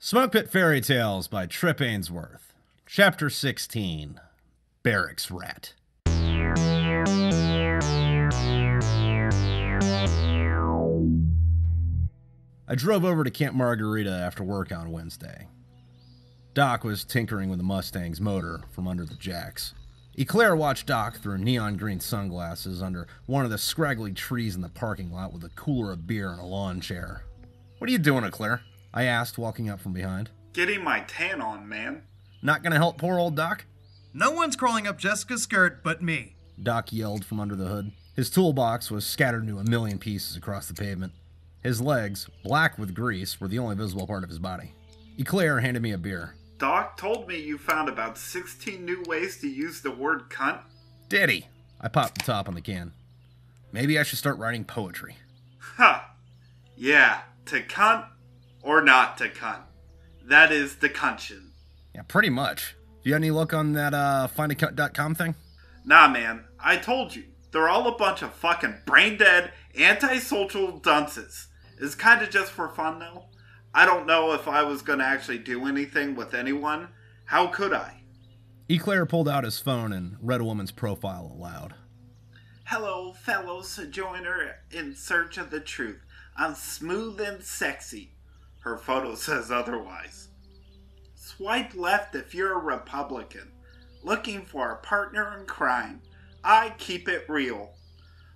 Smokepit Fairytales by Trip Ainsworth. Chapter 16. Barracks Rat. I drove over to Camp Margarita after work on Wednesday. Doc was tinkering with the Mustang's motor from under the jacks. Eclair watched Doc through neon green sunglasses under one of the scraggly trees in the parking lot with a cooler of beer and a lawn chair. "What are you doing, Eclair?" I asked, walking up from behind. "Getting my tan on, man." "Not gonna help poor old Doc?" "No one's crawling up Jessica's skirt but me," Doc yelled from under the hood. His toolbox was scattered into a million pieces across the pavement. His legs, black with grease, were the only visible part of his body. Eclair handed me a beer. "Doc told me you found about 16 new ways to use the word cunt." "Did he?" I popped the top on the can. "Maybe I should start writing poetry." Ha! Yeah, to cunt or not to cunt. That is the cuntion. Yeah, pretty much. You got any luck on that findacunt.com thing? Nah, man, I told you. They're all a bunch of fucking brain-dead, antisocial dunces. It's kinda just for fun, though. I don't know if I was gonna actually do anything with anyone. How could I? Eclair pulled out his phone and read a woman's profile aloud. "Hello, fellow sojourner in search of the truth. I'm smooth and sexy." Her photo says otherwise. "Swipe left if you're a Republican. Looking for a partner in crime. I keep it real.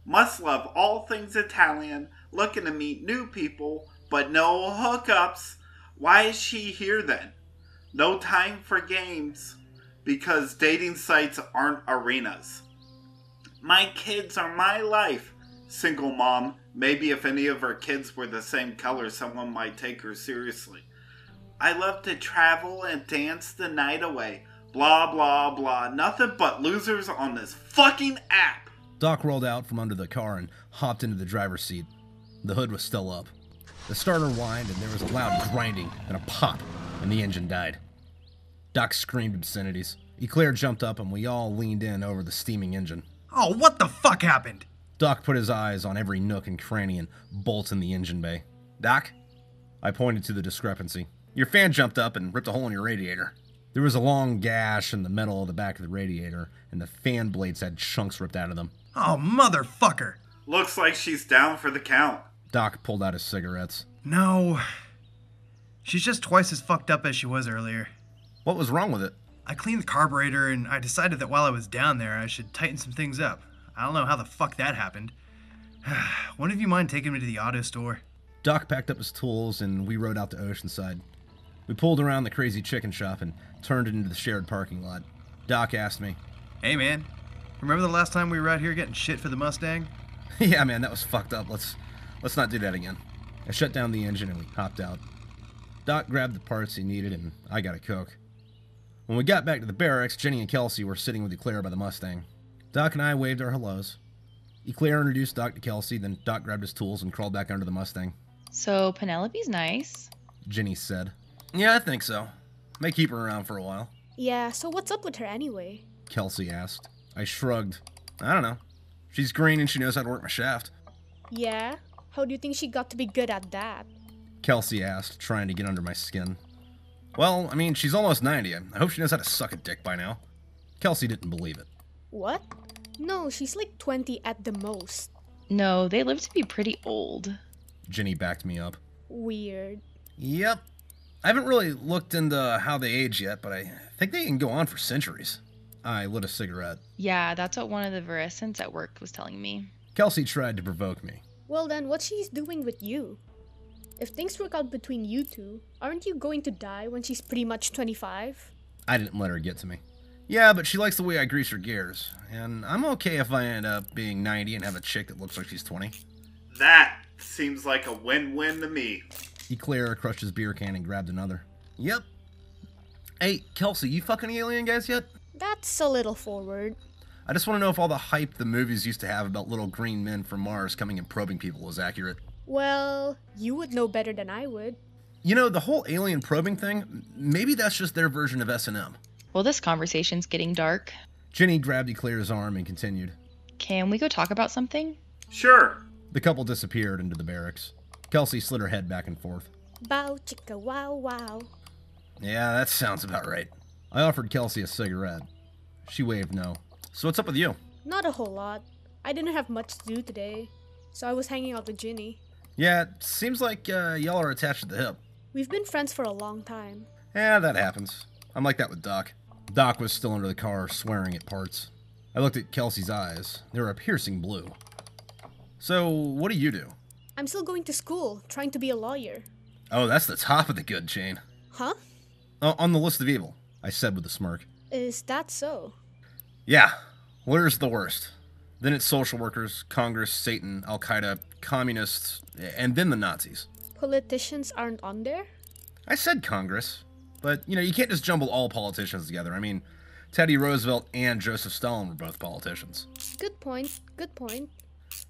Must love all things Italian. Looking to meet new people, but no hookups. Why is she here then? No time for games. Because dating sites aren't arenas. My kids are my life. Single mom. Maybe if any of her kids were the same color, someone might take her seriously. I love to travel and dance the night away. Blah, blah, blah. Nothing but losers on this fucking app." Doc rolled out from under the car and hopped into the driver's seat. The hood was still up. The starter whined and there was a loud grinding and a pop, and the engine died. Doc screamed obscenities. Eclair jumped up and we all leaned in over the steaming engine. "Oh, what the fuck happened?" Doc put his eyes on every nook and cranny and bolt in the engine bay. "Doc?" I pointed to the discrepancy. "Your fan jumped up and ripped a hole in your radiator." There was a long gash in the metal of the back of the radiator, and the fan blades had chunks ripped out of them. "Oh, motherfucker." "Looks like she's down for the count." Doc pulled out his cigarettes. "No. She's just twice as fucked up as she was earlier. "What was wrong with it?" I cleaned the carburetor and I decided that while I was down there I should tighten some things up. I don't know how the fuck that happened. One of you mind taking me to the auto store?" Doc packed up his tools and we rode out to Oceanside. We pulled around the crazy chicken shop and turned it into the shared parking lot. Doc asked me, "Hey man, remember the last time we were out here getting shit for the Mustang?" "Yeah man, that was fucked up. Let's not do that again." I shut down the engine and we hopped out. Doc grabbed the parts he needed and I got a Coke. When we got back to the barracks, Ginny and Kelsey were sitting with Eclair by the Mustang. Doc and I waved our hellos. Eclair introduced Doc to Kelsey, then Doc grabbed his tools and crawled back under the Mustang. "So Penelope's nice," Ginny said. "Yeah, I think so. May keep her around for a while." Yeah, so what's up with her anyway? Kelsey asked. I shrugged. "I don't know. She's green and she knows how to work my shaft." Yeah? How do you think she got to be good at that? Kelsey asked, trying to get under my skin. "Well, I mean, she's almost 90. I hope she knows how to suck a dick by now." Kelsey didn't believe it. What? No, she's like 20 at the most. "No, they live to be pretty old." Ginny backed me up. Weird. "Yep. I haven't really looked into how they age yet, but I think they can go on for centuries." I lit a cigarette. "Yeah, that's what one of the Verisants at work was telling me." Kelsey tried to provoke me. Well then, what's she's doing with you? If things work out between you two, aren't you going to die when she's pretty much 25? I didn't let her get to me. "Yeah, but she likes the way I grease her gears, and I'm okay if I end up being 90 and have a chick that looks like she's 20. That seems like a win-win to me. Eclair crushed his beer can and grabbed another. "Yep. Hey, Kelsey, you fuck any alien guys yet?" That's a little forward. "I just want to know if all the hype the movies used to have about little green men from Mars coming and probing people was accurate." Well, you would know better than I would. You know, the whole alien probing thing, maybe that's just their version of S&M. "Well, this conversation's getting dark. Ginny grabbed Eclair's arm and continued. Can we go talk about something?" "Sure." The couple disappeared into the barracks. Kelsey slid her head back and forth. Bow chicka wow wow. Yeah, that sounds about right. I offered Kelsey a cigarette. She waved no. So what's up with you? Not a whole lot. I didn't have much to do today, so I was hanging out with Ginny. Yeah, it seems like y'all are attached at the hip. We've been friends for a long time. Yeah, that happens. I'm like that with Doc. Doc was still under the car, swearing at parts. I looked at Kelsey's eyes. They were a piercing blue. So, what do you do? I'm still going to school, trying to be a lawyer. Oh, that's the top of the good chain. Huh? Oh, on the list of evil, I said with a smirk. Is that so? Yeah, lawyers the worst. Then it's social workers, Congress, Satan, Al-Qaeda, communists, and then the Nazis. Politicians aren't on there? I said Congress, but, you can't just jumble all politicians together. I mean, Teddy Roosevelt and Joseph Stalin were both politicians. Good point, good point.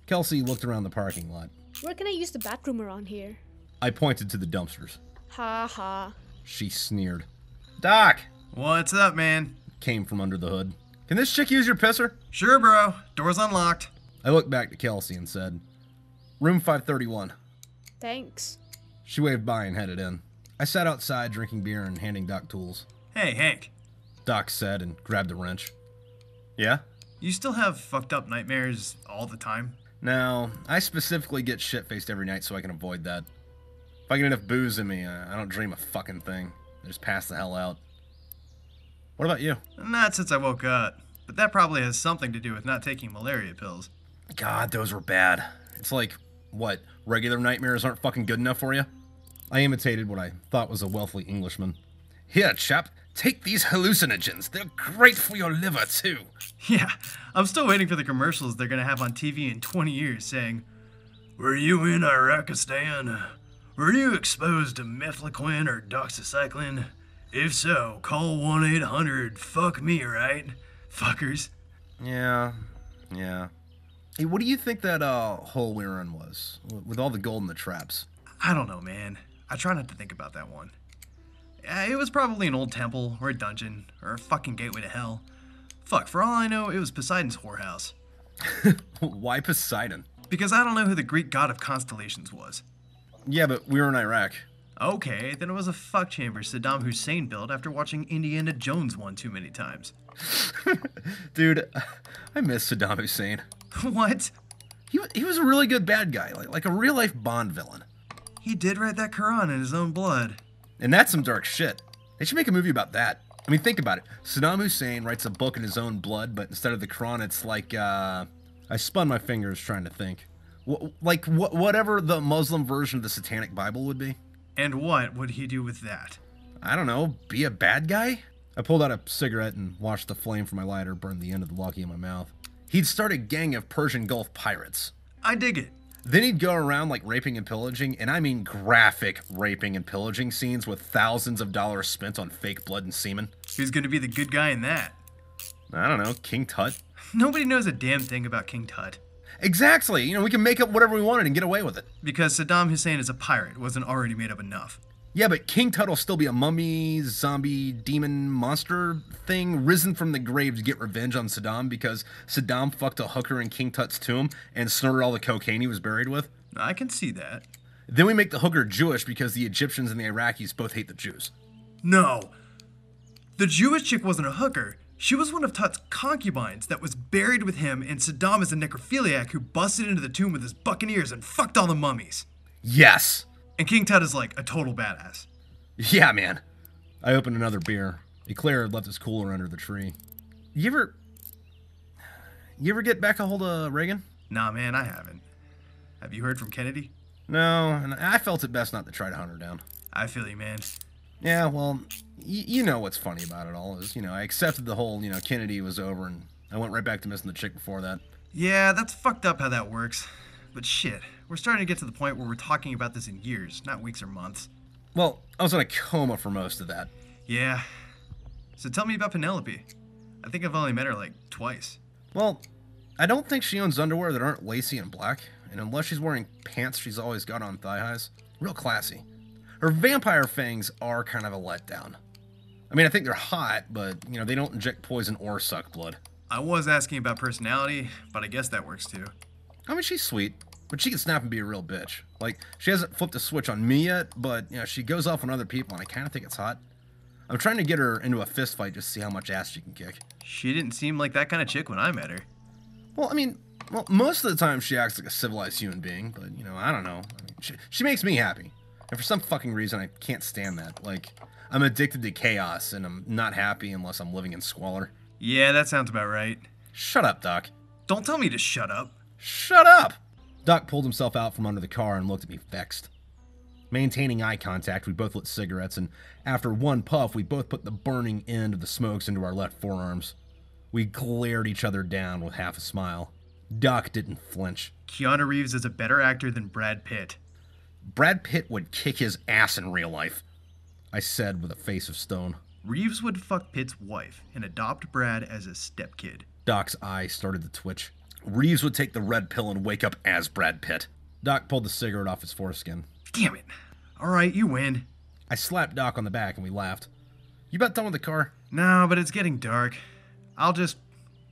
Kelsey looked around the parking lot. Where can I use the bathroom around here? I pointed to the dumpsters. Ha ha. She sneered. Doc! What's up, man? Came from under the hood. Can this chick use your pisser? Sure, bro. Door's unlocked. I looked back to Kelsey and said, Room 531. Thanks. She waved by and headed in. I sat outside drinking beer and handing Doc tools. Hey, Hank. Doc said and grabbed a wrench. Yeah? You still have fucked up nightmares all the time? No, I specifically get shit-faced every night so I can avoid that. If I get enough booze in me, I don't dream a fucking thing. I just pass the hell out. What about you? Not since I woke up, but that probably has something to do with not taking malaria pills. God, those were bad. It's like, what, regular nightmares aren't fucking good enough for you? I imitated what I thought was a wealthy Englishman. Here, chap, take these hallucinogens. They're great for your liver, too. Yeah, I'm still waiting for the commercials they're gonna have on TV in 20 years saying, "Were you in Iraqistan? Were you exposed to methylquin or doxycycline? If so, call 1-800-FUCK-ME, right? Fuckers." Yeah. Hey, what do you think that hole we were in was, with all the gold in the traps? I don't know, man. I try not to think about that one. It was probably an old temple, or a dungeon, or a fucking gateway to hell. Fuck, for all I know, it was Poseidon's whorehouse. Why Poseidon? Because I don't know who the Greek god of constellations was. Yeah, but we were in Iraq. Okay, then it was a fuck chamber Saddam Hussein built after watching Indiana Jones one too many times. Dude, I miss Saddam Hussein. What? He was a really good bad guy, like a real-life Bond villain. He did write that Quran in his own blood. And that's some dark shit. They should make a movie about that. I mean, think about it. Saddam Hussein writes a book in his own blood, but instead of the Quran, it's like, I spun my fingers trying to think. Whatever the Muslim version of the Satanic Bible would be. And what would he do with that? I don't know, be a bad guy? I pulled out a cigarette and watched the flame from my lighter burn the end of the Lucky in my mouth. He'd start a gang of Persian Gulf pirates. I dig it. Then he'd go around like raping and pillaging, and I mean graphic raping and pillaging scenes with thousands of dollars spent on fake blood and semen. Who's gonna be the good guy in that? I don't know, King Tut? Nobody knows a damn thing about King Tut. Exactly, we can make up whatever we wanted and get away with it. Because Saddam Hussein is a pirate wasn't already made up enough. Yeah, but King Tut will still be a mummy, zombie, demon, monster thing risen from the grave to get revenge on Saddam because Saddam fucked a hooker in King Tut's tomb and snorted all the cocaine he was buried with. I can see that. Then we make the hooker Jewish because the Egyptians and the Iraqis both hate the Jews. No. The Jewish chick wasn't a hooker. She was one of Tut's concubines that was buried with him, and Saddam is a necrophiliac who busted into the tomb with his buccaneers and fucked all the mummies. Yes! And King Tut is like a total badass. Yeah, man. I opened another beer. Eclair had left his cooler under the tree. You ever get back a hold of Reagan? Nah, man, I haven't. Have you heard from Kennedy? No, and I felt it best not to try to hunt her down. I feel you, man. Yeah, well, you know what's funny about it all is, I accepted the whole, Kennedy was over, and I went right back to missing the chick before that. Yeah, that's fucked up how that works. But shit, we're starting to get to the point where we're talking about this in years, not weeks or months. Well, I was in a coma for most of that. Yeah. So tell me about Penelope. I think I've only met her like twice. Well, I don't think she owns underwear that aren't lacy and black, and unless she's wearing pants she's always got on thigh highs. Real classy. Her vampire fangs are kind of a letdown. I mean, I think they're hot, but, they don't inject poison or suck blood. I was asking about personality, but I guess that works too. I mean, she's sweet. but she can snap and be a real bitch. Like, she hasn't flipped a switch on me yet, but, you know, she goes off on other people, and I kind of think it's hot. I'm trying to get her into a fist fight just to see how much ass she can kick. She didn't seem like that kind of chick when I met her. Well, I mean, most of the time she acts like a civilized human being, but, you know, I don't know. I mean, she makes me happy. And for some fucking reason, I can't stand that. Like, I'm addicted to chaos, and I'm not happy unless I'm living in squalor. Yeah, that sounds about right. Shut up, Doc. Don't tell me to shut up. Shut up! Doc pulled himself out from under the car and looked at me vexed. Maintaining eye contact, we both lit cigarettes, and after one puff, we both put the burning end of the smokes into our left forearms. We glared each other down with half a smile. Doc didn't flinch. Keanu Reeves is a better actor than Brad Pitt. Brad Pitt would kick his ass in real life, I said with a face of stone. Reeves would fuck Pitt's wife and adopt Brad as a stepkid. Doc's eyes started to twitch. Reeves would take the red pill and wake up as Brad Pitt. Doc pulled the cigarette off his foreskin. Damn it. All right, you win. I slapped Doc on the back and we laughed. You about done with the car? No, but it's getting dark. I'll just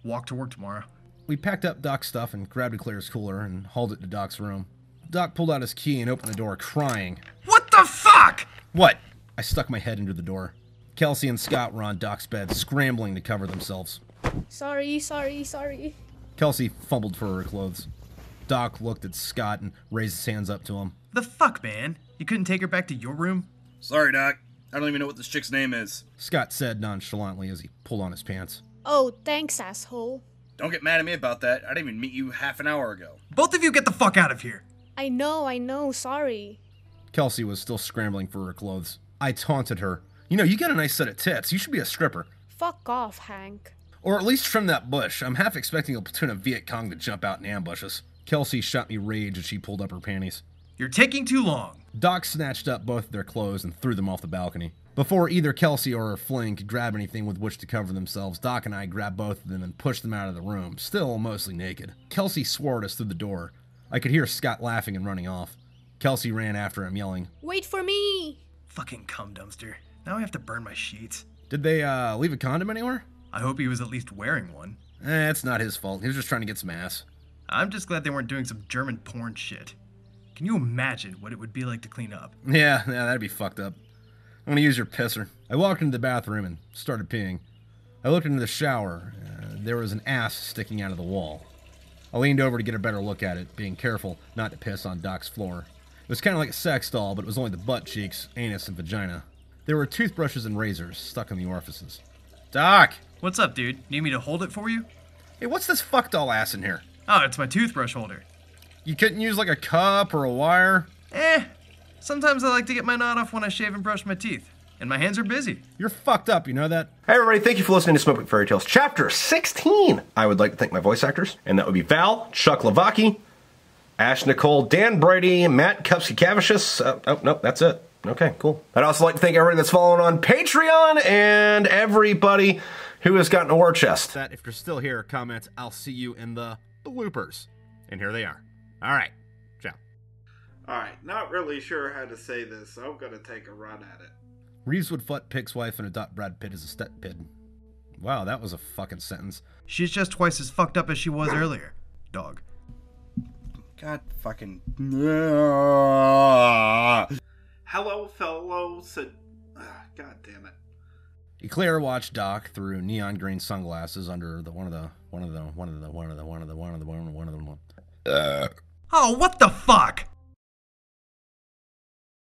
walk to work tomorrow. We packed up Doc's stuff and grabbed Eclair's cooler and hauled it to Doc's room. Doc pulled out his key and opened the door, crying. What the fuck? What? I stuck my head into the door. Kelsey and Scott were on Doc's bed, scrambling to cover themselves. Sorry. Kelsey fumbled for her clothes. Doc looked at Scott and raised his hands up to him. The fuck, man? You couldn't take her back to your room? Sorry, Doc. I don't even know what this chick's name is. Scott said nonchalantly as he pulled on his pants. Oh, thanks, asshole. Don't get mad at me about that. I didn't even meet you half an hour ago. Both of you get the fuck out of here. I know, sorry. Kelsey was still scrambling for her clothes. I taunted her. You know, you got a nice set of tits. You should be a stripper. Fuck off, Hank. Or at least trim that bush. I'm half expecting a platoon of Viet Cong to jump out and ambush us. Kelsey shot me rage as she pulled up her panties. You're taking too long. Doc snatched up both of their clothes and threw them off the balcony. Before either Kelsey or her fling could grab anything with which to cover themselves, Doc and I grabbed both of them and pushed them out of the room, still mostly naked. Kelsey swore at us through the door. I could hear Scott laughing and running off. Kelsey ran after him, yelling, Wait for me! Fucking cum dumpster. Now I have to burn my sheets. Did they, leave a condom anywhere? I hope he was at least wearing one. It's not his fault. He was just trying to get some ass. I'm just glad they weren't doing some German porn shit. Can you imagine what it would be like to clean up? Yeah, that'd be fucked up. I'm gonna use your pisser. I walked into the bathroom and started peeing. I looked into the shower. There was an ass sticking out of the wall. I leaned over to get a better look at it, being careful not to piss on Doc's floor. It was kind of like a sex doll, but it was only the butt cheeks, anus, and vagina. There were toothbrushes and razors stuck in the orifices. Doc! What's up, dude? Need me to hold it for you? Hey, what's this fuck doll ass in here? Oh, it's my toothbrush holder. You couldn't use like a cup or a wire? Sometimes I like to get my knot off when I shave and brush my teeth. And my hands are busy. You're fucked up, you know that? Hey everybody, thank you for listening to Smokepit Fairytales Chapter 16! I would like to thank my voice actors, and that would be Val, Chuck LaVoki, Ash Nichole, Dan Brady, Matt Kupcikevicius. Oh, no, that's it. Okay, cool. I'd also like to thank everybody that's following on Patreon, and everybody who has gotten a war chest. That if you're still here, comment, I'll see you in the bloopers. And here they are. Alright, ciao. Alright, not really sure how to say this, so I'm gonna take a run at it. Reeves would fuck Pick's wife and adopt Brad Pitt as a step-pid. Wow, that was a fucking sentence. She's just twice as fucked up as she was earlier. Dog. God fucking... Hello, fellows. God damn it. Eclair watched Doc through neon green sunglasses under the Oh, what the fuck?